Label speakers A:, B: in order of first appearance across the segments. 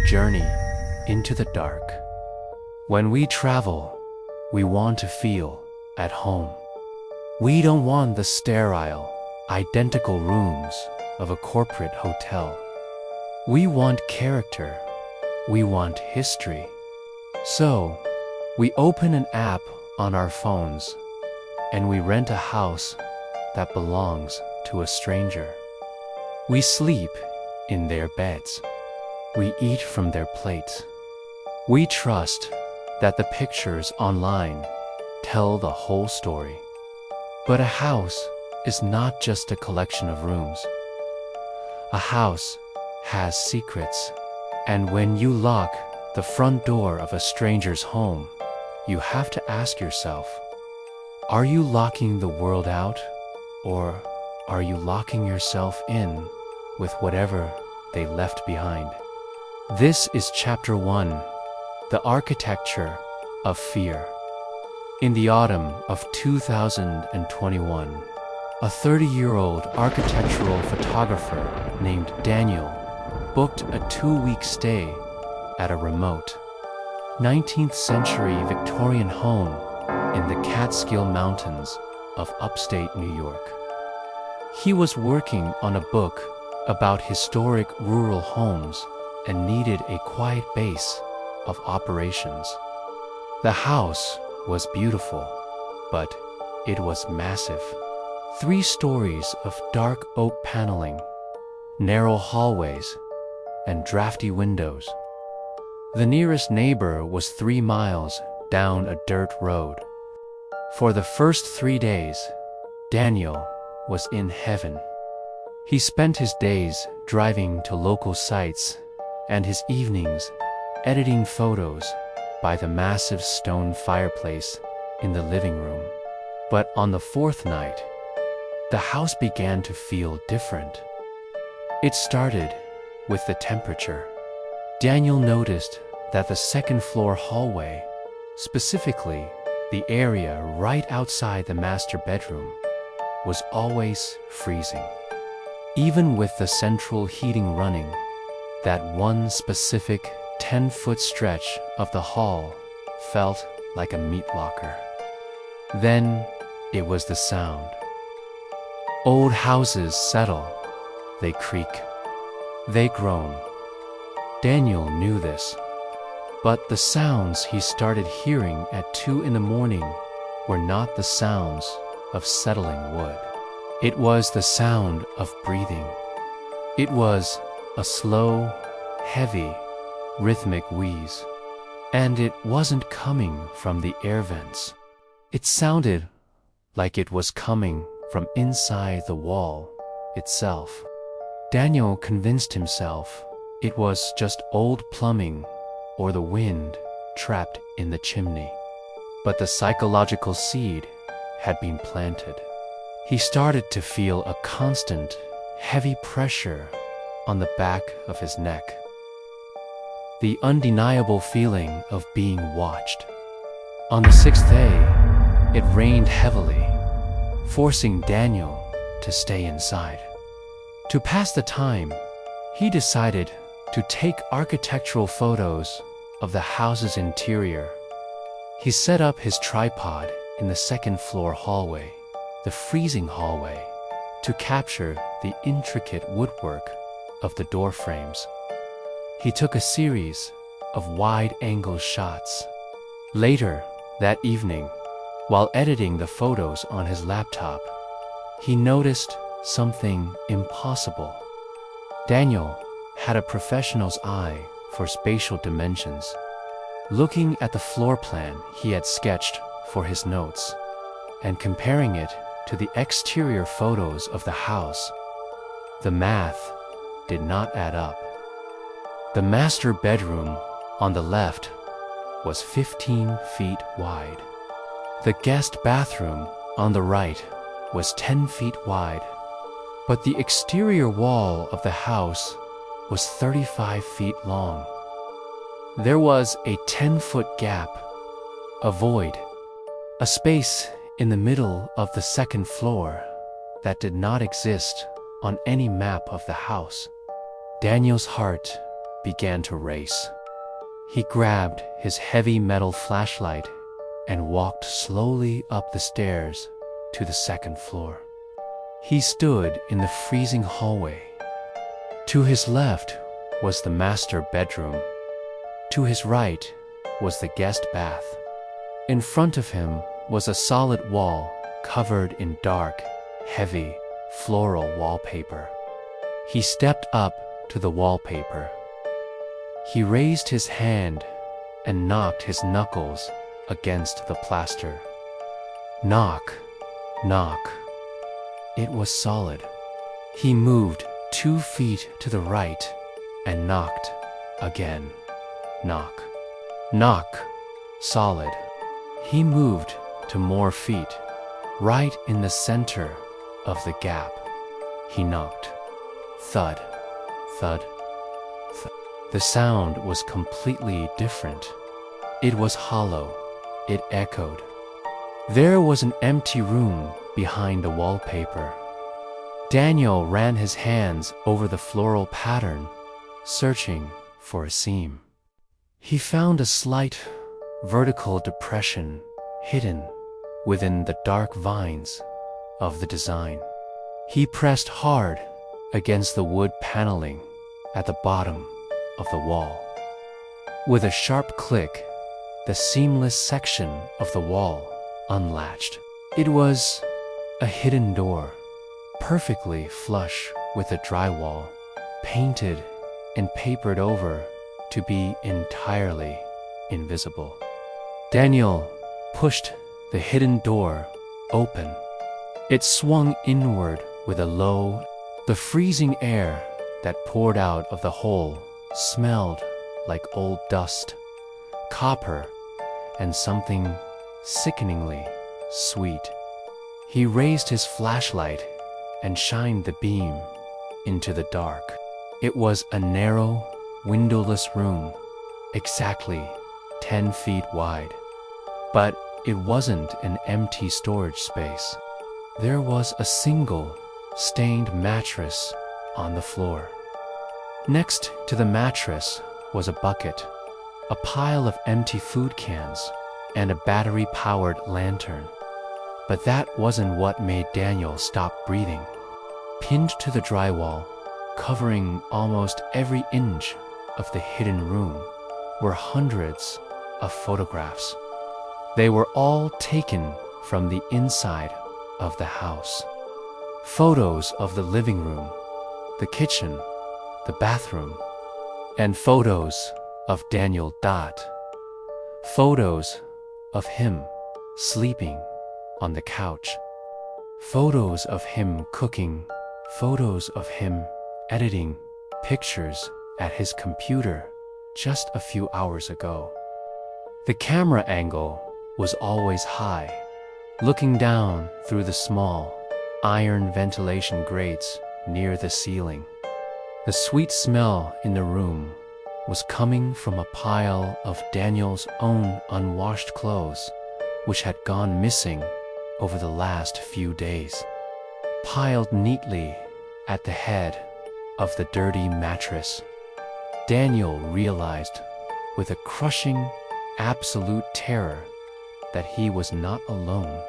A: journey into the dark. When we travel, we want to feel at home. We don't want the sterile, identical rooms of a corporate hotel. We want character. We want history. So, we open an app on our phones and we rent a house that belongs to a stranger. We sleep in their beds. We eat from their plates. We trust that the pictures online tell the whole story. But a house is not just a collection of rooms. A house has secrets, and when you lock the front door of a stranger's home, you have to ask yourself, are you locking the world out, or are you locking yourself in with whatever they left behind? This is Chapter 1, The Architecture of Fear. In the autumn of 2021, a 30-year-old architectural photographer named Daniel booked a 2-week stay at a remote 19th century Victorian home in the Catskill Mountains of upstate New York. He was working on a book about historic rural homes and needed a quiet base of operations. The house was beautiful, but it was massive. 3 stories of dark oak paneling, narrow hallways, and drafty windows. The nearest neighbor was 3 miles down a dirt road. For the first 3 days, Daniel was in heaven. He spent his days driving to local sites and his evenings editing photos by the massive stone fireplace in the living room. But on the 4th night, the house began to feel different. It started with the temperature. Daniel noticed that the second-floor hallway, specifically the area right outside the master bedroom, was always freezing. Even with the central heating running, that one specific 10-foot stretch of the hall felt like a meat locker. Then it was the sound. Old houses settle, they creak, they groan. Daniel knew this, but the sounds he started hearing at 2 in the morning were not the sounds of settling wood. It was the sound of breathing. It was a slow, heavy, rhythmic wheeze. And it wasn't coming from the air vents. It sounded like it was coming from inside the wall itself. Daniel convinced himself it was just old plumbing or the wind trapped in the chimney. But the psychological seed had been planted. He started to feel a constant, heavy pressure on the back of his neck. The undeniable feeling of being watched. On the 6th day, it rained heavily, forcing Daniel to stay inside. To pass the time, he decided to take architectural photos of the house's interior. He set up his tripod in the second-floor hallway, the freezing hallway, to capture the intricate woodwork of the door frames. He took a series of wide-angle shots. Later that evening, while editing the photos on his laptop, he noticed something impossible. Daniel had a professional's eye for spatial dimensions. Looking at the floor plan he had sketched for his notes and comparing it to the exterior photos of the house, the math did not add up. The master bedroom on the left was 15 feet wide. The guest bathroom on the right was 10 feet wide, but the exterior wall of the house was 35 feet long. There was a 10-foot gap, a void, a space in the middle of the second floor that did not exist on any map of the house. Daniel's heart began to race. He grabbed his heavy metal flashlight and walked slowly up the stairs to the second floor. He stood in the freezing hallway. To his left was the master bedroom. To his right was the guest bath. In front of him was a solid wall covered in dark, heavy, floral wallpaper. He stepped up to the wallpaper. He raised his hand and knocked his knuckles against the plaster. Knock, knock. It was solid. He moved 2 feet to the right and knocked again. Knock, knock, solid. He moved to more feet, right in the center of the gap. He knocked. Thud, thud, thud. The sound was completely different. It was hollow. It echoed. There was an empty room behind the wallpaper. Daniel ran his hands over the floral pattern, searching for a seam. He found a slight vertical depression hidden within the dark vines of the design. He pressed hard against the wood paneling at the bottom of the wall. With a sharp click, the seamless section of the wall unlatched. It was a hidden door, perfectly flush with the drywall, painted and papered over to be entirely invisible. Daniel pushed the hidden door open. It swung inward with a low. The freezing air that poured out of the hole smelled like old dust, copper, and something sickeningly sweet. He raised his flashlight and shined the beam into the dark. It was a narrow, windowless room, exactly 10 feet wide. But it wasn't an empty storage space. There was a single stained mattress on the floor. Next to the mattress was a bucket, a pile of empty food cans, and a battery-powered lantern. But that wasn't what made Daniel stop breathing. Pinned to the drywall, covering almost every inch of the hidden room, were hundreds of photographs. They were all taken from the inside of the house. Photos of the living room, the kitchen, the bathroom, and photos of Daniel Dot. Photos of him sleeping on the couch. Photos of him cooking. Photos of him editing pictures at his computer just a few hours ago. The camera angle was always high, looking down through the small iron ventilation grates near the ceiling. The sweet smell in the room was coming from a pile of Daniel's own unwashed clothes, which had gone missing over the last few days. Piled neatly at the head of the dirty mattress, Daniel realized with a crushing, absolute terror that he was not alone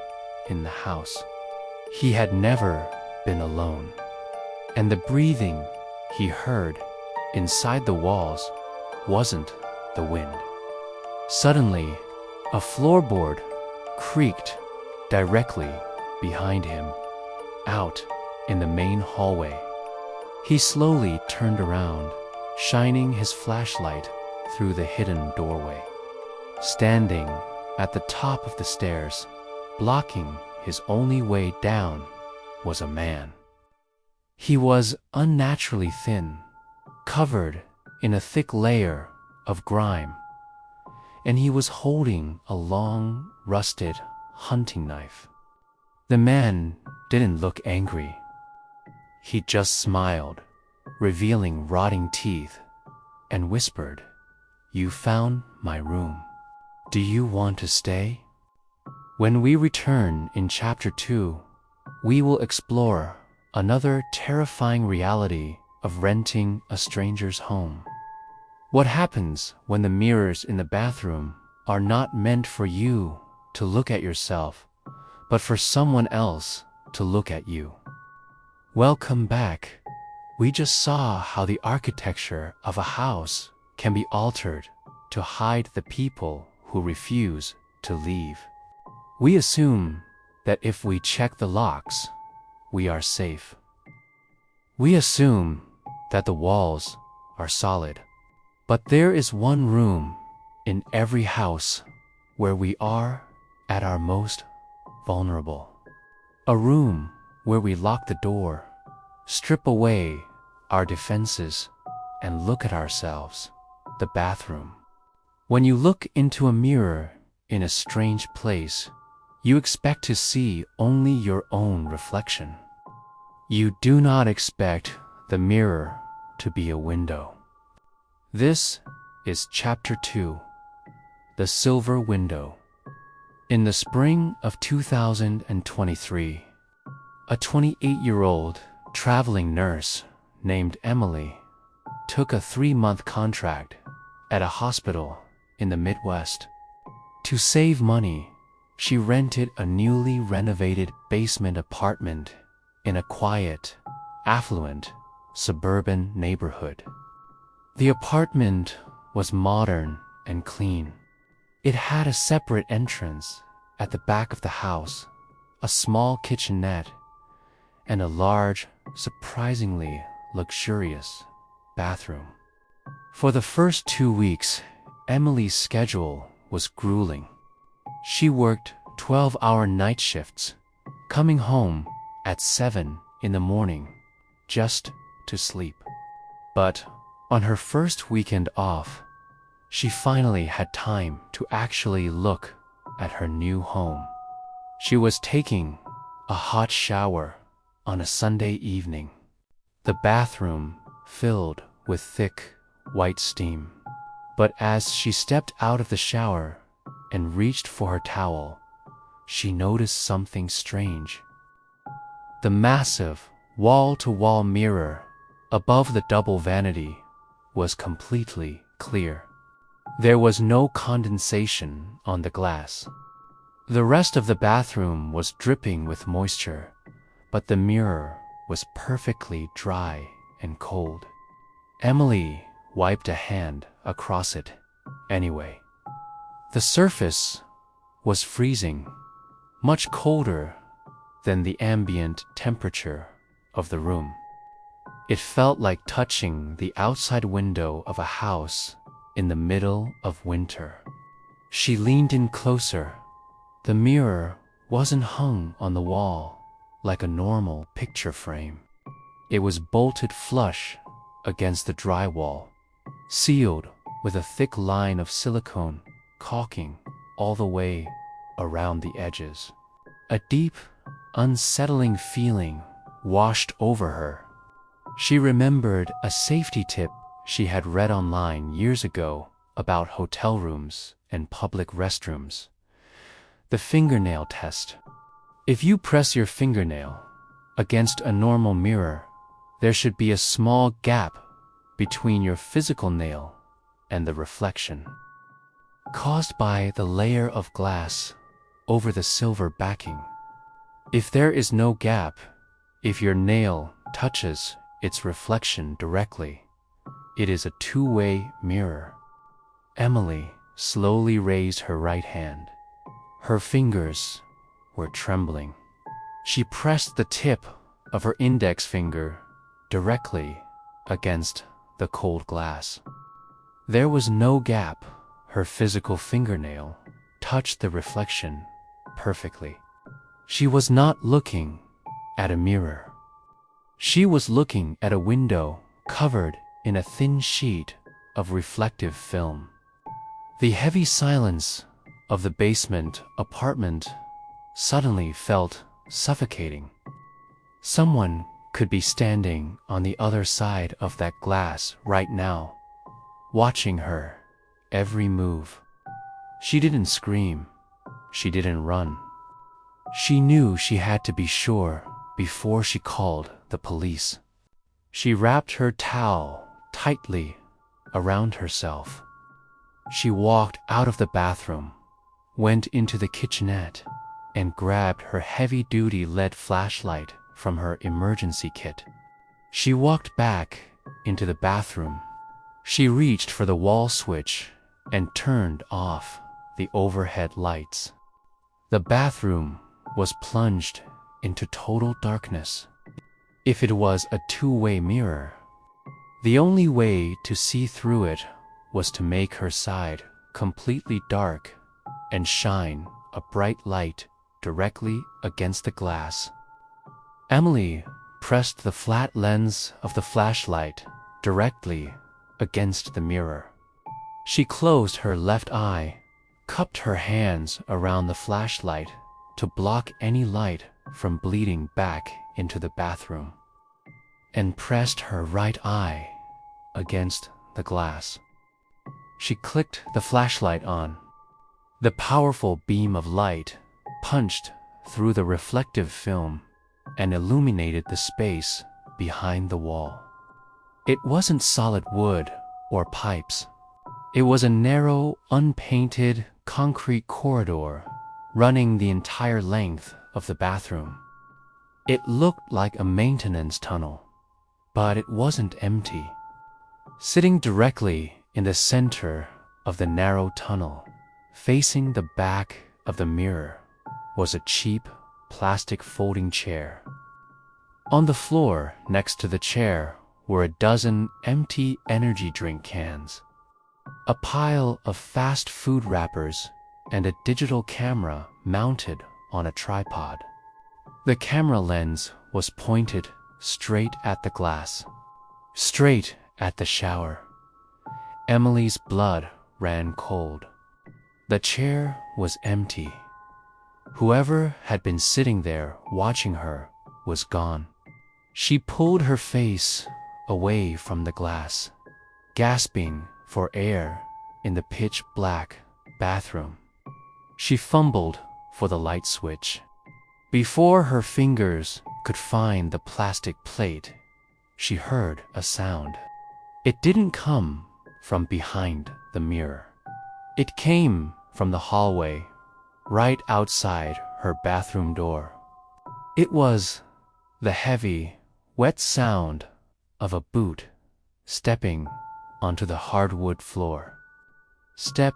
A: in the house. He had never been alone, and the breathing he heard inside the walls wasn't the wind. Suddenly, a floorboard creaked directly behind him, out in the main hallway. He slowly turned around, shining his flashlight through the hidden doorway. Standing at the top of the stairs, blocking his only way down, was a man. He was unnaturally thin, covered in a thick layer of grime, and he was holding a long, rusted hunting knife. The man didn't look angry. He just smiled, revealing rotting teeth, and whispered, "You found my room. Do you want to stay?" When we return in Chapter 2, we will explore another terrifying reality of renting a stranger's home. What happens when the mirrors in the bathroom are not meant for you to look at yourself, but for someone else to look at you? Welcome back. We just saw how the architecture of a house can be altered to hide the people who refuse to leave. We assume that if we check the locks, we are safe. We assume that the walls are solid. But there is one room in every house where we are at our most vulnerable. A room where we lock the door, strip away our defenses, and look at ourselves, the bathroom. When you look into a mirror in a strange place, you expect to see only your own reflection. You do not expect the mirror to be a window. This is Chapter 2, The Silver Window. In the spring of 2023, a 28-year-old traveling nurse named Emily took a 3-month contract at a hospital in the Midwest. To save money, she rented a newly renovated basement apartment in a quiet, affluent, suburban neighborhood. The apartment was modern and clean. It had a separate entrance at the back of the house, a small kitchenette, and a large, surprisingly luxurious bathroom. For the first 2 weeks, Emily's schedule was grueling. She worked 12-hour night shifts, coming home at 7 in the morning just to sleep. But on her first weekend off, she finally had time to actually look at her new home. She was taking a hot shower on a Sunday evening, the bathroom filled with thick, white steam. But as she stepped out of the shower and reached for her towel, she noticed something strange. The massive, wall-to-wall mirror above the double vanity was completely clear. There was no condensation on the glass. The rest of the bathroom was dripping with moisture, but the mirror was perfectly dry and cold. Emily wiped a hand across it anyway. The surface was freezing, much colder than the ambient temperature of the room. It felt like touching the outside window of a house in the middle of winter. She leaned in closer. The mirror wasn't hung on the wall like a normal picture frame. It was bolted flush against the drywall, sealed with a thick line of silicone caulking all the way around the edges. A deep, unsettling feeling washed over her. She remembered a safety tip she had read online years ago about hotel rooms and public restrooms. The fingernail test. If you press your fingernail against a normal mirror, there should be a small gap between your physical nail and the reflection, caused by the layer of glass over the silver backing. If there is no gap, if your nail touches its reflection directly, it is a two-way mirror. Emily slowly raised her right hand. Her fingers were trembling. She pressed the tip of her index finger directly against the cold glass. There was no gap. Her physical fingernail touched the reflection perfectly. She was not looking at a mirror. She was looking at a window covered in a thin sheet of reflective film. The heavy silence of the basement apartment suddenly felt suffocating. Someone could be standing on the other side of that glass right now, watching her every move. She didn't scream. She didn't run. She knew she had to be sure before she called the police. She wrapped her towel tightly around herself. She walked out of the bathroom, went into the kitchenette, and grabbed her heavy-duty LED flashlight from her emergency kit. She walked back into the bathroom. She reached for the wall switch and turned off the overhead lights. The bathroom was plunged into total darkness. If it was a two-way mirror, the only way to see through it was to make her side completely dark and shine a bright light directly against the glass. Emily pressed the flat lens of the flashlight directly against the mirror. She closed her left eye, cupped her hands around the flashlight to block any light from bleeding back into the bathroom, and pressed her right eye against the glass. She clicked the flashlight on. The powerful beam of light punched through the reflective film and illuminated the space behind the wall. It wasn't solid wood or pipes. It was a narrow, unpainted concrete corridor running the entire length of the bathroom. It looked like a maintenance tunnel, but it wasn't empty. Sitting directly in the center of the narrow tunnel, facing the back of the mirror, was a cheap plastic folding chair. On the floor next to the chair were a dozen empty energy drink cans, a pile of fast food wrappers, and a digital camera mounted on a tripod. The camera lens was pointed straight at the glass, straight at the shower. Emily's blood ran cold. The chair was empty. Whoever had been sitting there watching her was gone. She pulled her face away from the glass, gasping for air in the pitch-black bathroom. She fumbled for the light switch. Before her fingers could find the plastic plate, she heard a sound. It didn't come from behind the mirror. It came from the hallway, right outside her bathroom door. It was the heavy, wet sound of a boot stepping onto the hardwood floor. Step.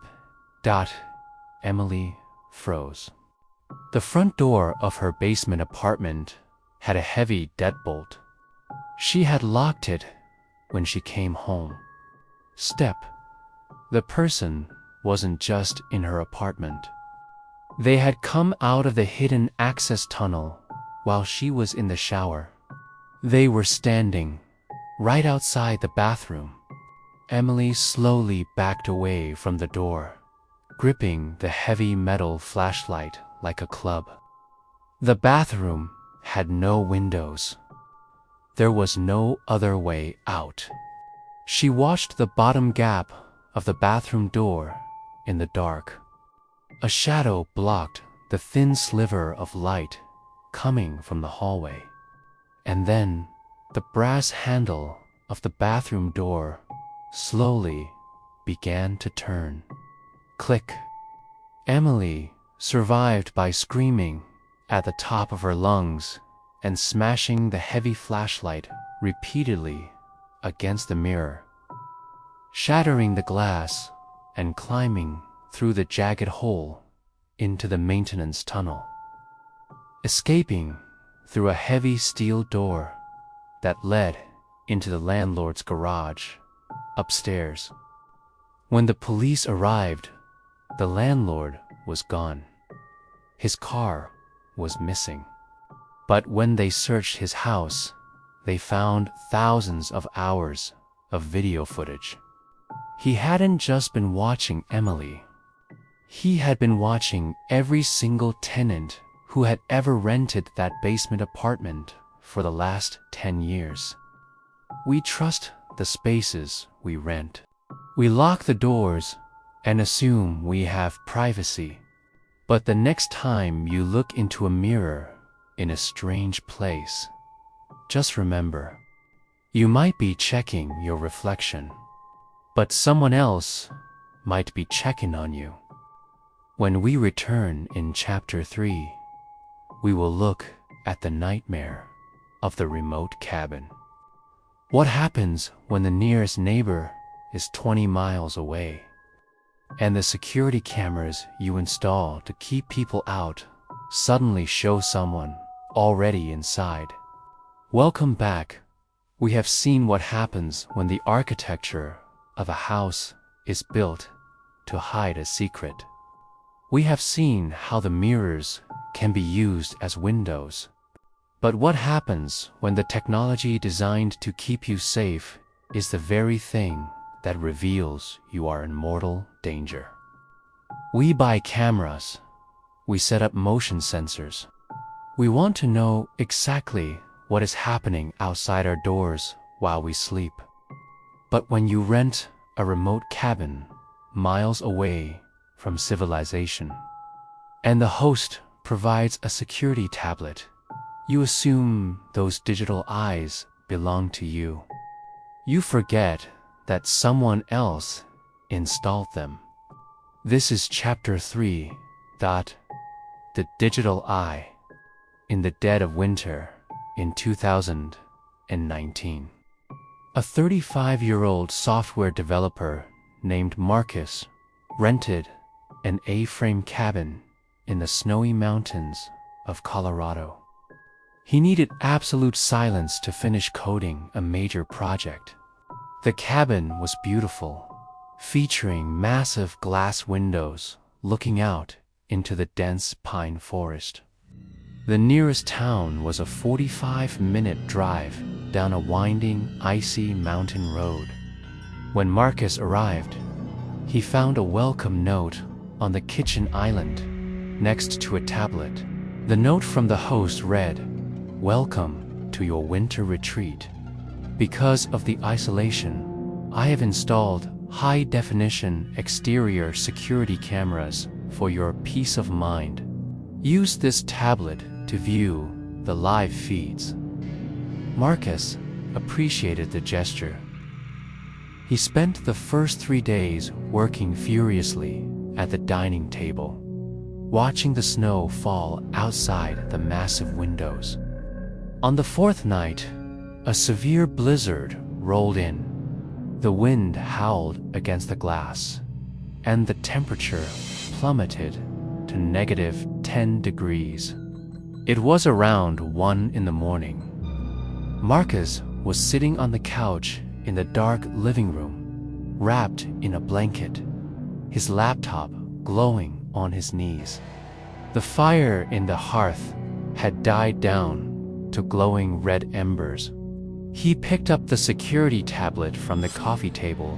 A: Emily froze. The front door of her basement apartment had a heavy deadbolt. She had locked it when she came home. Step. The person wasn't just in her apartment. They had come out of the hidden access tunnel while she was in the shower. They were standing right outside the bathroom. Emily slowly backed away from the door, gripping the heavy metal flashlight like a club. The bathroom had no windows. There was no other way out. She watched the bottom gap of the bathroom door in the dark. A shadow blocked the thin sliver of light coming from the hallway. And then the brass handle of the bathroom door slowly began to turn. Click. Emily survived by screaming at the top of her lungs and smashing the heavy flashlight repeatedly against the mirror, shattering the glass and climbing through the jagged hole into the maintenance tunnel, escaping through a heavy steel door that led into the landlord's garage upstairs. When the police arrived, the landlord was gone. His car was missing. But when they searched his house, they found thousands of hours of video footage. He hadn't just been watching Emily. He had been watching every single tenant who had ever rented that basement apartment for the last 10 years. We trust the spaces we rent. We lock the doors and assume we have privacy. But the next time you look into a mirror in a strange place, just remember, you might be checking your reflection, but someone else might be checking on you. When we return in Chapter 3, we will look at the nightmare of the remote cabin. What happens when the nearest neighbor is 20 miles away, and the security cameras you install to keep people out suddenly show someone already inside? Welcome back. We have seen what happens when the architecture of a house is built to hide a secret. We have seen how the mirrors can be used as windows. But what happens when the technology designed to keep you safe is the very thing that reveals you are in mortal danger? We buy cameras. We set up motion sensors. We want to know exactly what is happening outside our doors while we sleep. But when you rent a remote cabin miles away from civilization, and the host provides a security tablet, you assume those digital eyes belong to you. You forget that someone else installed them. This is Chapter 3. The Digital Eye. In the dead of winter in 2019. A 35-year-old software developer named Marcus rented an A-frame cabin in the snowy mountains of Colorado. He needed absolute silence to finish coding a major project. The cabin was beautiful, featuring massive glass windows looking out into the dense pine forest. The nearest town was a 45-minute drive down a winding, icy mountain road. When Marcus arrived, he found a welcome note on the kitchen island next to a tablet. The note from the host read, "Welcome to your winter retreat. Because of the isolation, I have installed high-definition exterior security cameras for your peace of mind. Use this tablet to view the live feeds." Marcus appreciated the gesture. He spent the first 3 days working furiously at the dining table, watching the snow fall outside the massive windows. On the 4th night, a severe blizzard rolled in. The wind howled against the glass, and the temperature plummeted to -10 degrees. It was around 1 in the morning. Marcus was sitting on the couch in the dark living room, wrapped in a blanket, his laptop glowing on his knees. The fire in the hearth had died down to glowing red embers. He picked up the security tablet from the coffee table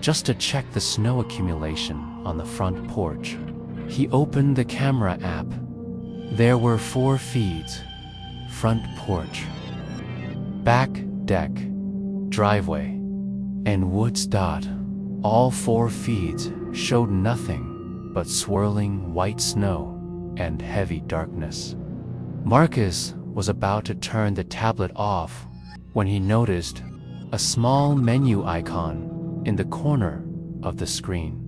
A: just to check the snow accumulation on the front porch. He opened the camera app. There were 4 feeds: front porch, back deck, driveway, and woods. All 4 feeds showed nothing but swirling white snow and heavy darkness. Marcus was about to turn the tablet off when he noticed a small menu icon in the corner of the screen.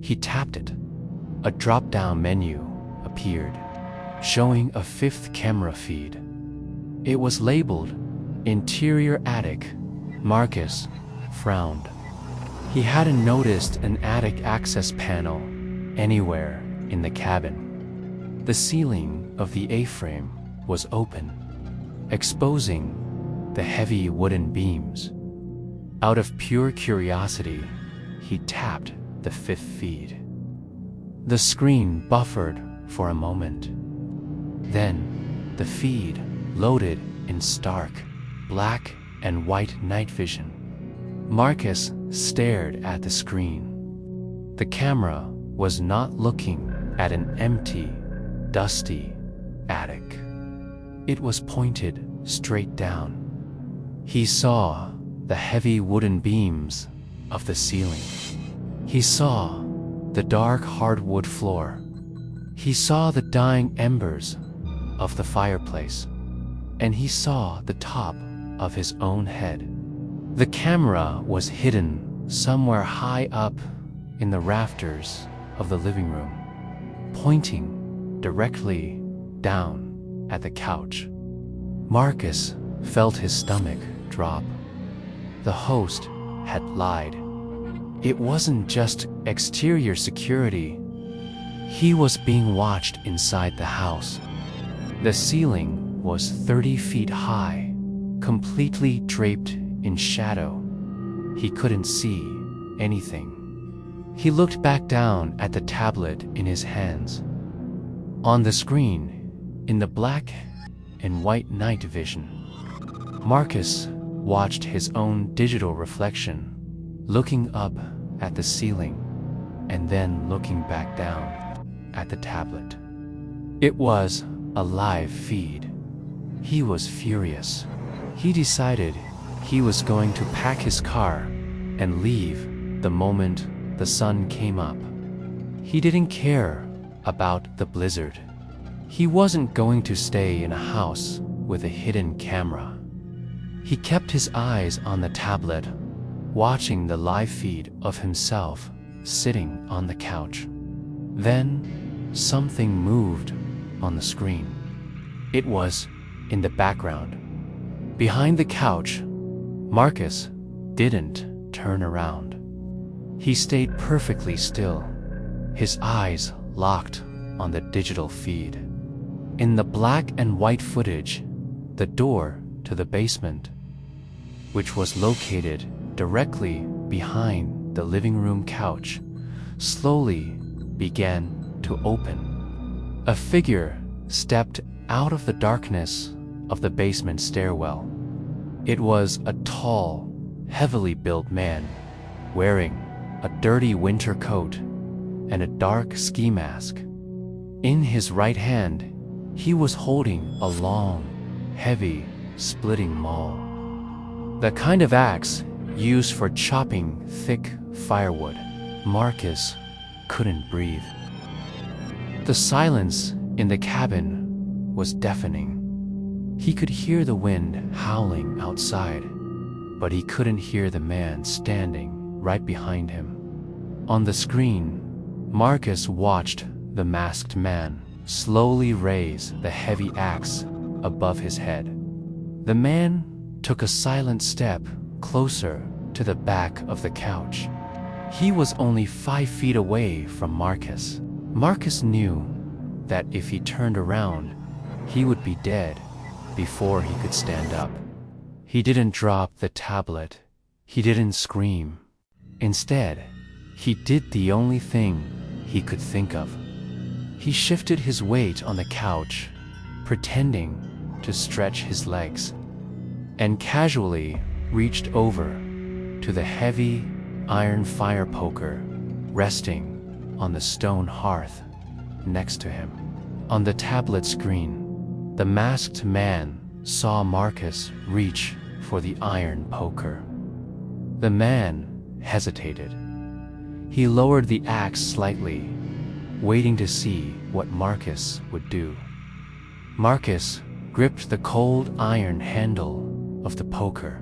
A: He tapped it. A drop-down menu appeared, showing a 5th camera feed. It was labeled Interior Attic. Marcus frowned. He hadn't noticed an attic access panel anywhere in the cabin. The ceiling of the A-frame was open, exposing the heavy wooden beams. Out of pure curiosity, he tapped the 5th feed. The screen buffered for a moment. Then, the feed loaded in stark, black and white night vision. Marcus stared at the screen. The camera was not looking at an empty, dusty attic. It was pointed straight down. He saw the heavy wooden beams of the ceiling. He saw the dark hardwood floor. He saw the dying embers of the fireplace, and he saw the top of his own head. The camera was hidden somewhere high up in the rafters of the living room, pointing directly down at the couch. Marcus felt his stomach drop. The host had lied. It wasn't just exterior security. He was being watched inside the house. The ceiling was 30 feet high, completely draped in shadow. He couldn't see anything. He looked back down at the tablet in his hands. On the screen, in the black and white night vision, Marcus watched his own digital reflection, looking up at the ceiling and then looking back down at the tablet. It was a live feed. He was furious. He decided he was going to pack his car and leave the moment the sun came up. He didn't care about the blizzard. He wasn't going to stay in a house with a hidden camera. He kept his eyes on the tablet, watching the live feed of himself sitting on the couch. Then something moved on the screen. It was in the background. Behind the couch, Marcus didn't turn around. He stayed perfectly still, his eyes locked on the digital feed. In the black and white footage, the door to the basement, which was located directly behind the living room couch, slowly began to open. A figure stepped out of the darkness of the basement stairwell. It was a tall, heavily built man, wearing a dirty winter coat and a dark ski mask. In his right hand, he was holding a long, heavy, splitting maul, the kind of axe used for chopping thick firewood. Marcus couldn't breathe. The silence in the cabin was deafening. He could hear the wind howling outside, but he couldn't hear the man standing right behind him. On the screen, Marcus watched the masked man slowly raise the heavy axe above his head. The man took a silent step closer to the back of the couch. He was only 5 feet away from Marcus. Marcus knew that if he turned around, he would be dead before he could stand up. He didn't drop the tablet. He didn't scream. Instead, he did the only thing he could think of. He shifted his weight on the couch, pretending to stretch his legs, and casually reached over to the heavy iron fire poker resting on the stone hearth next to him. On the tablet screen, the masked man saw Marcus reach for the iron poker. The man hesitated. He lowered the axe slightly, waiting to see what Marcus would do. Marcus gripped the cold iron handle of the poker.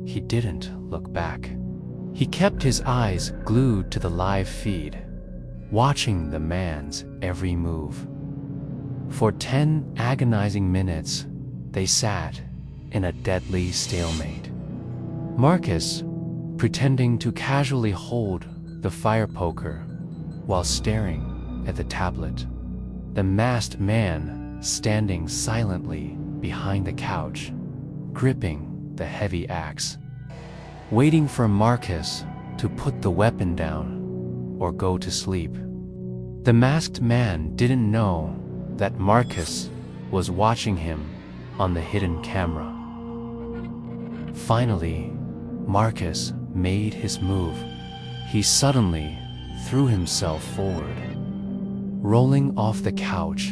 A: He didn't look back. He kept his eyes glued to the live feed, watching the man's every move. For 10 agonizing minutes, they sat in a deadly stalemate. Marcus pretending to casually hold the fire poker while staring at the tablet. The masked man standing silently behind the couch, gripping the heavy axe, waiting for Marcus to put the weapon down or go to sleep. The masked man didn't know that Marcus was watching him on the hidden camera. Finally, Marcus made his move. He suddenly threw himself forward, rolling off the couch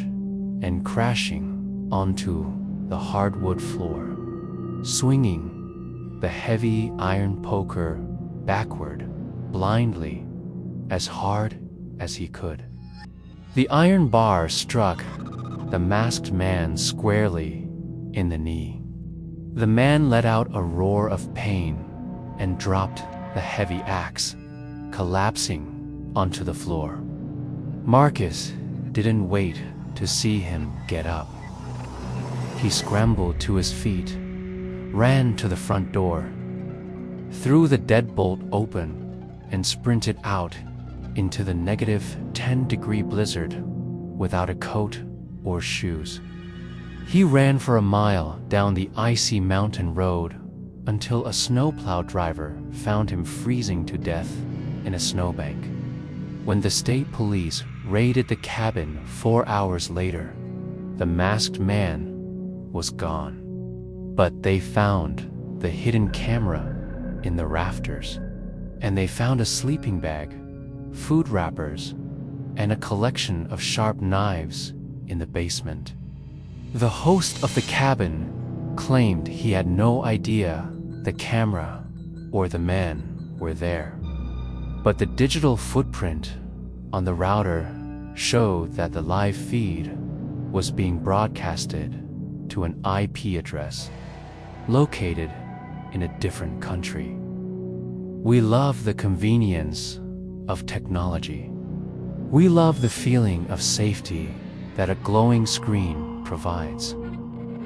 A: and crashing onto the hardwood floor, swinging the heavy iron poker backward blindly as hard as he could. The iron bar struck the masked man squarely in the knee. The man let out a roar of pain and dropped the heavy axe collapsing onto the floor. Marcus didn't wait to see him get up. He scrambled to his feet, ran to the front door, threw the deadbolt open, and sprinted out into the -10-degree blizzard without a coat or shoes. He ran for a mile down the icy mountain road until a snowplow driver found him freezing to death in a snowbank. When the state police raided the cabin 4 hours later, the masked man was gone. But they found the hidden camera in the rafters, and they found a sleeping bag, food wrappers, and a collection of sharp knives in the basement. The host of the cabin claimed he had no idea the camera or the man were there. But the digital footprint on the router showed that the live feed was being broadcasted to an IP address located in a different country. We love the convenience of technology. We love the feeling of safety that a glowing screen provides.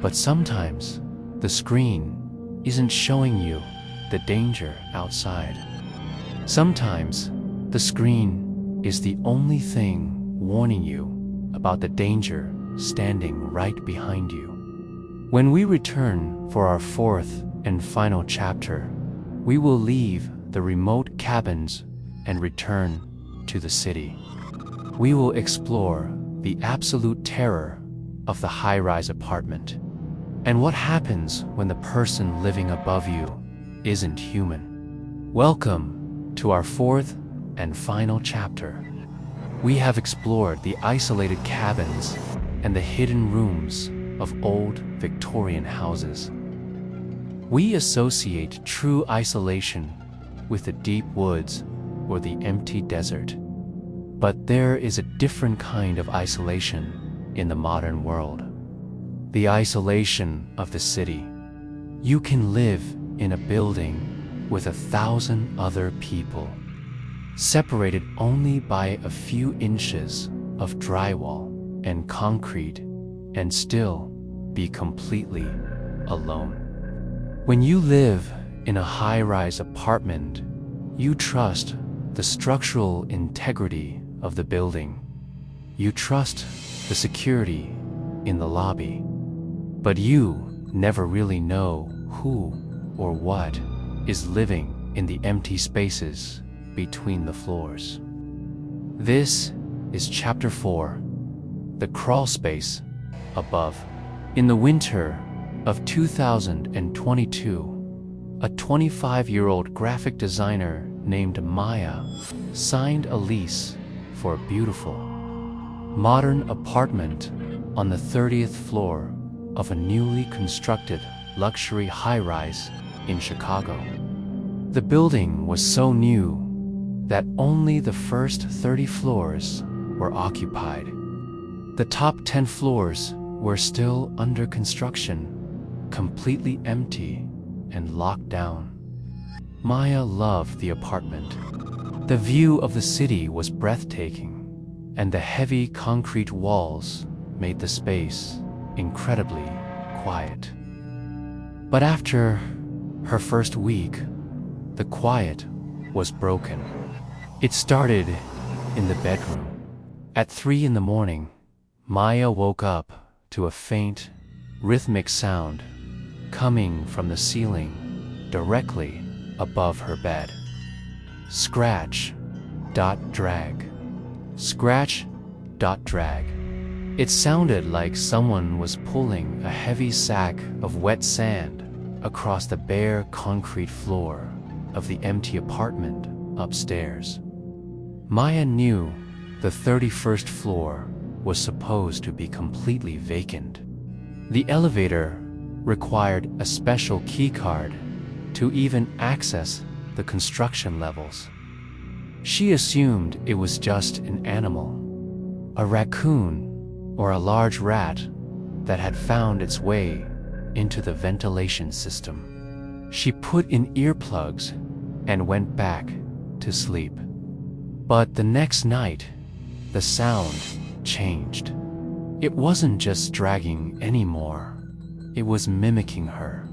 A: But sometimes the screen isn't showing you the danger outside. Sometimes the screen is the only thing warning you about the danger standing right behind you. When we return for our fourth and final chapter, we will leave the remote cabins and return to the city. We will explore the absolute terror of the high-rise apartment and what happens when the person living above you isn't human. Welcome to our fourth and final chapter. We have explored the isolated cabins and the hidden rooms of old Victorian houses. We associate true isolation with the deep woods or the empty desert. But there is a different kind of isolation in the modern world. The isolation of the city. You can live in a building with 1,000 other people, separated only by a few inches of drywall and concrete, and still be completely alone. When you live in a high-rise apartment, you trust the structural integrity of the building. You trust the security in the lobby. But you never really know who or what is living in the empty spaces between the floors. This is Chapter 4, The Crawl Space Above. In the winter of 2022, a 25-year-old graphic designer named Maya signed a lease for a beautiful, modern apartment on the 30th floor of a newly constructed luxury high-rise in Chicago. The building was so new that only the first 30 floors were occupied. The top 10 floors were still under construction, completely empty and locked down. Maya loved the apartment. The view of the city was breathtaking, and the heavy concrete walls made the space incredibly quiet. But after her first week, the quiet was broken. It started in the bedroom. At 3 in the morning, Maya woke up to a faint, rhythmic sound coming from the ceiling directly above her bed. Scratch, drag. Scratch, drag. It sounded like someone was pulling a heavy sack of wet sand across the bare concrete floor of the empty apartment upstairs. Maya knew the 31st floor was supposed to be completely vacant. The elevator required a special keycard to even access the construction levels. She assumed it was just an animal, a raccoon or a large rat that had found its way into the ventilation system. She put in earplugs and went back to sleep. But the next night, the sound changed. It wasn't just dragging anymore. It was mimicking her.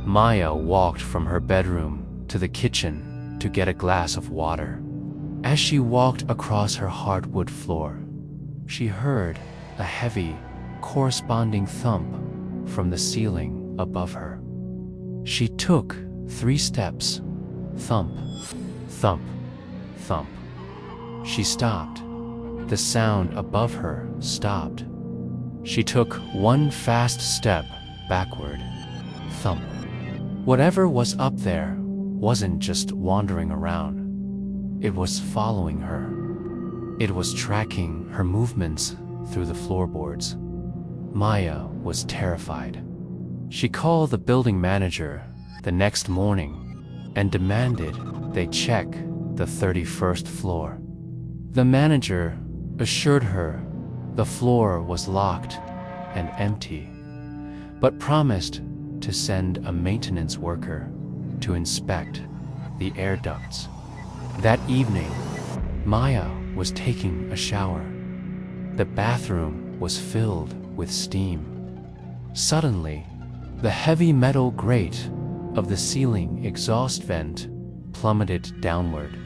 A: Maya walked from her bedroom to the kitchen to get a glass of water. As she walked across her hardwood floor, she heard a heavy, corresponding thump from the ceiling above her. She took 3 steps. Thump, thump, thump. She stopped. The sound above her stopped. She took 1 fast step backward. Thump. Whatever was up there wasn't just wandering around. It was following her. It was tracking her movements through the floorboards. Maya was terrified. She called the building manager the next morning and demanded they check the 31st floor. The manager assured her the floor was locked and empty, but promised to send a maintenance worker to inspect the air ducts. That evening, Maya was taking a shower. The bathroom was filled with steam. Suddenly, the heavy metal grate of the ceiling exhaust vent plummeted downward,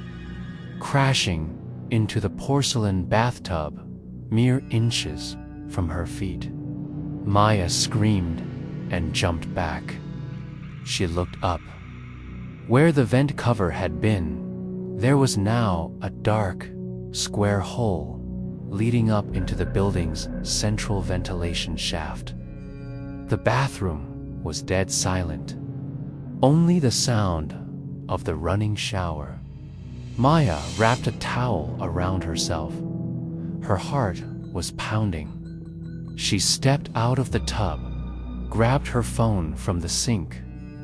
A: crashing into the porcelain bathtub mere inches from her feet. Maya screamed and jumped back. She looked up. Where the vent cover had been, there was now a dark, square hole leading up into the building's central ventilation shaft. The bathroom was dead silent. Only the sound of the running shower. Maya wrapped a towel around herself. Her heart was pounding. She stepped out of the tub, grabbed her phone from the sink,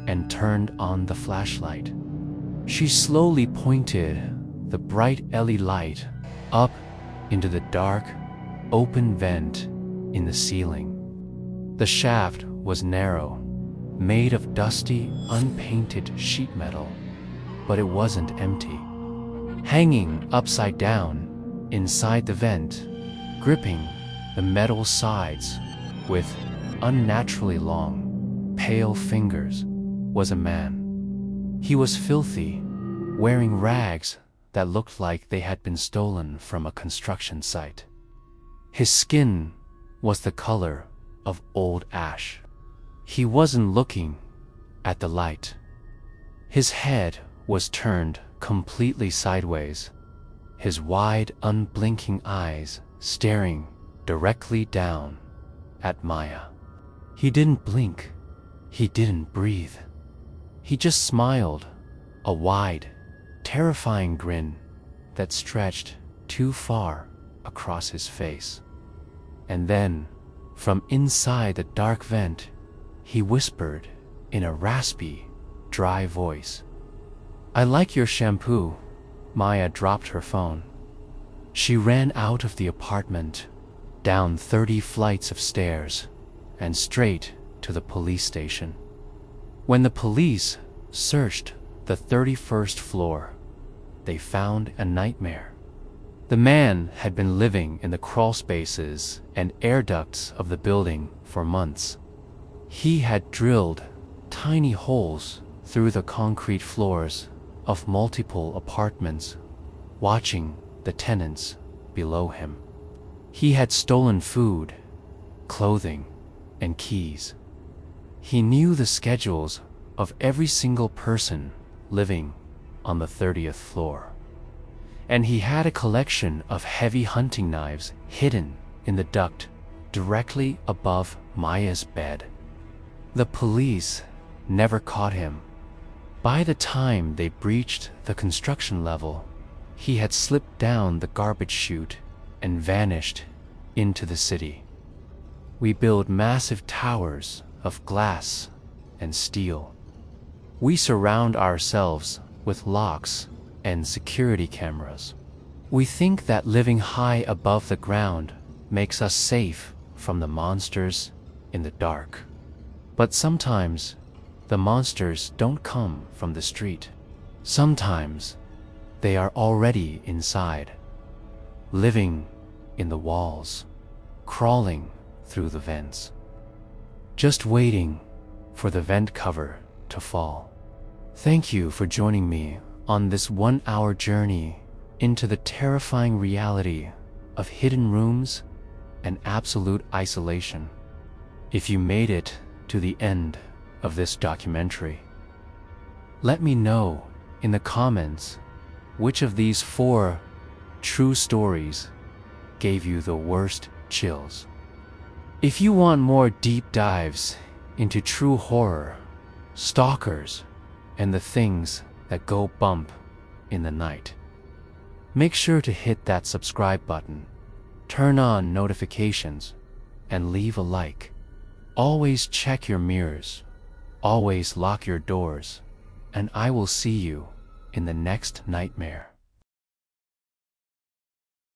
A: and turned on the flashlight. She slowly pointed the bright LED light up into the dark, open vent in the ceiling. The shaft was narrow, made of dusty, unpainted sheet metal, but it wasn't empty. Hanging upside down inside the vent, gripping the metal sides with unnaturally long, pale fingers, was a man. He was filthy, wearing rags that looked like they had been stolen from a construction site. His skin was the color of old ash. He wasn't looking at the light. His head was turned completely sideways, his wide, unblinking eyes staring directly down at Maya. He didn't blink. He didn't breathe. He just smiled, a wide, terrifying grin that stretched too far across his face. And then, from inside the dark vent, he whispered in a raspy, dry voice, "I like your shampoo." Maya dropped her phone. She ran out of the apartment, down 30 flights of stairs, and straight to the police station. When the police searched the 31st floor, they found a nightmare. The man had been living in the crawl spaces and air ducts of the building for months. He had drilled tiny holes through the concrete floors of multiple apartments, watching the tenants below him. He had stolen food, clothing, and keys. He knew the schedules of every single person living on the 30th floor. And he had a collection of heavy hunting knives hidden in the duct directly above Maya's bed. The police never caught him. By the time they breached the construction level, he had slipped down the garbage chute and vanished into the city. We build massive towers of glass and steel. We surround ourselves with locks and security cameras. We think that living high above the ground makes us safe from the monsters in the dark. But sometimes, the monsters don't come from the street. Sometimes they are already inside, living in the walls, crawling through the vents, just waiting for the vent cover to fall. Thank you for joining me on this 1-hour journey into the terrifying reality of hidden rooms and absolute isolation. If you made it to the end of this documentary, let me know in the comments which of these 4 true stories gave you the worst chills. If you want more deep dives into true horror, stalkers, and the things that go bump in the night, make sure to hit that subscribe button, turn on notifications, and leave a like. Always check your mirrors, always lock your doors, and I will see you in the next nightmare.